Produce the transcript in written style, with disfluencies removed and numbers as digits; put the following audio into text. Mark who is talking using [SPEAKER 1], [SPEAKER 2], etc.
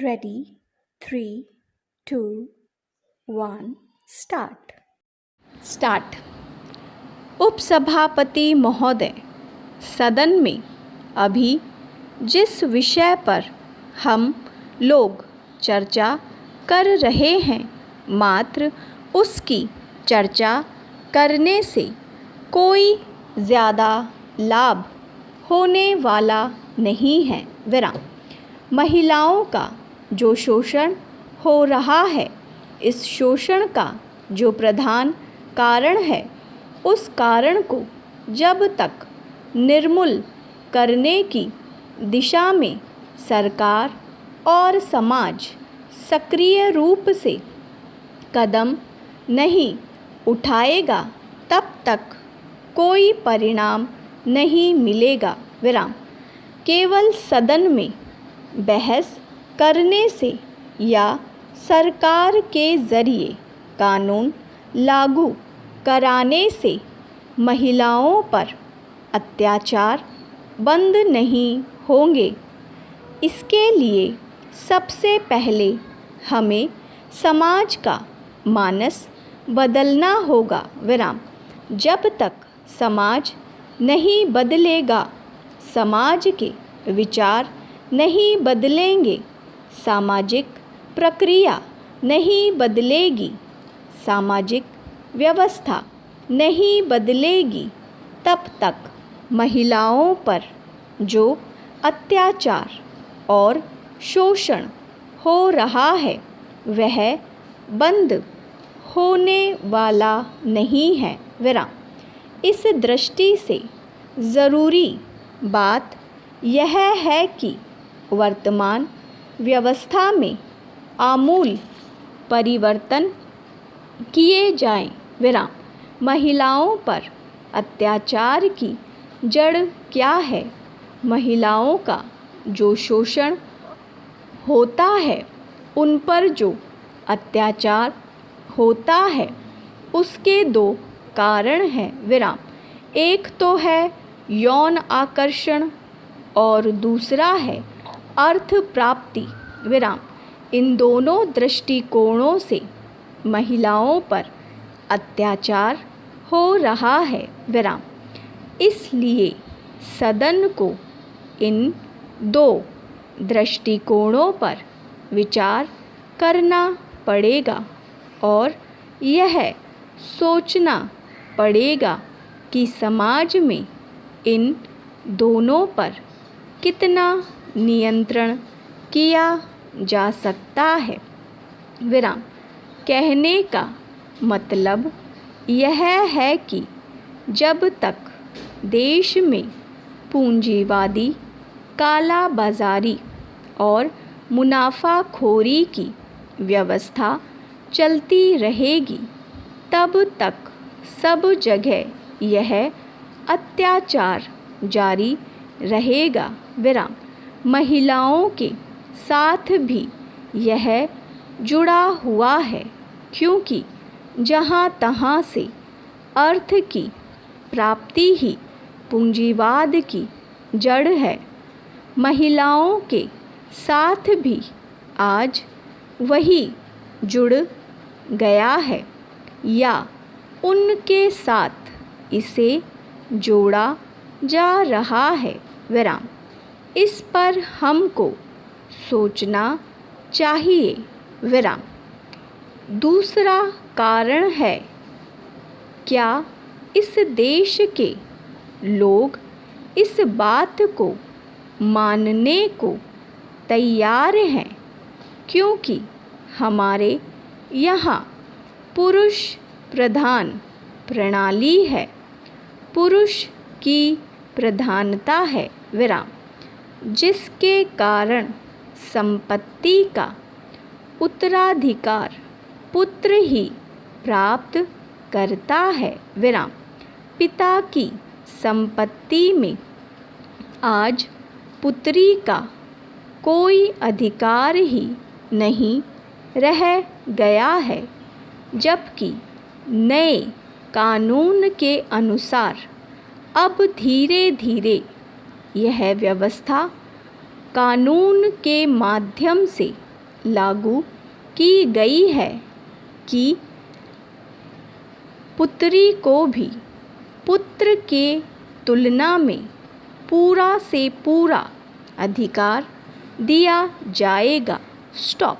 [SPEAKER 1] Ready? 3, 2, 1, start.
[SPEAKER 2] Start. उपसभापति महोदय, सदन में अभी जिस विषय पर हम लोग चर्चा कर रहे हैं, मात्र उसकी चर्चा करने से कोई ज़्यादा लाभ होने वाला नहीं है। विराम। महिलाओं का जो शोषण हो रहा है, इस शोषण का जो प्रधान कारण है, उस कारण को जब तक निर्मूल करने की दिशा में सरकार और समाज सक्रिय रूप से कदम नहीं उठाएगा, तब तक कोई परिणाम नहीं मिलेगा। विराम। केवल सदन में बहस करने से या सरकार के ज़रिए कानून लागू कराने से महिलाओं पर अत्याचार बंद नहीं होंगे। इसके लिए सबसे पहले हमें समाज का मानस बदलना होगा। विराम। जब तक समाज नहीं बदलेगा, समाज के विचार नहीं बदलेंगे, सामाजिक प्रक्रिया नहीं बदलेगी, सामाजिक व्यवस्था नहीं बदलेगी, तब तक महिलाओं पर जो अत्याचार और शोषण हो रहा है, वह बंद होने वाला नहीं है। विराम। इस दृष्टि से ज़रूरी बात यह है कि वर्तमान व्यवस्था में आमूल परिवर्तन किए जाएं। विराम। महिलाओं पर अत्याचार की जड़ क्या है? महिलाओं का जो शोषण होता है, उन पर जो अत्याचार होता है, उसके दो कारण हैं। विराम। एक तो है यौन आकर्षण और दूसरा है अर्थ प्राप्ति। विराम। इन दोनों दृष्टिकोणों से महिलाओं पर अत्याचार हो रहा है। विराम। इसलिए सदन को इन दो दृष्टिकोणों पर विचार करना पड़ेगा और यह सोचना पड़ेगा कि समाज में इन दोनों पर कितना नियंत्रण किया जा सकता है। विराम। कहने का मतलब यह है कि जब तक देश में पूंजीवादी काला बाजारी और मुनाफाखोरी की व्यवस्था चलती रहेगी, तब तक सब जगह यह अत्याचार जारी रहेगा। विराम। महिलाओं के साथ भी यह जुड़ा हुआ है, क्योंकि जहाँ तहाँ से अर्थ की प्राप्ति ही पूंजीवाद की जड़ है। महिलाओं के साथ भी आज वही जुड़ गया है या उनके साथ इसे जोड़ा जा रहा है। विराम। इस पर हमको सोचना चाहिए। विराम। दूसरा कारण है, क्या इस देश के लोग इस बात को मानने को तैयार हैं, क्योंकि हमारे यहाँ पुरुष प्रधान प्रणाली है, पुरुष की प्रधानता है। विराम। जिसके कारण संपत्ति का उत्तराधिकार पुत्र ही प्राप्त करता है। विराम। पिता की संपत्ति में आज पुत्री का कोई अधिकार ही नहीं रह गया है, जबकि नए कानून के अनुसार अब धीरे धीरे यह व्यवस्था कानून के माध्यम से लागू की गई है कि पुत्री को भी पुत्र के तुलना में पूरा से पूरा अधिकार दिया जाएगा। स्टॉप।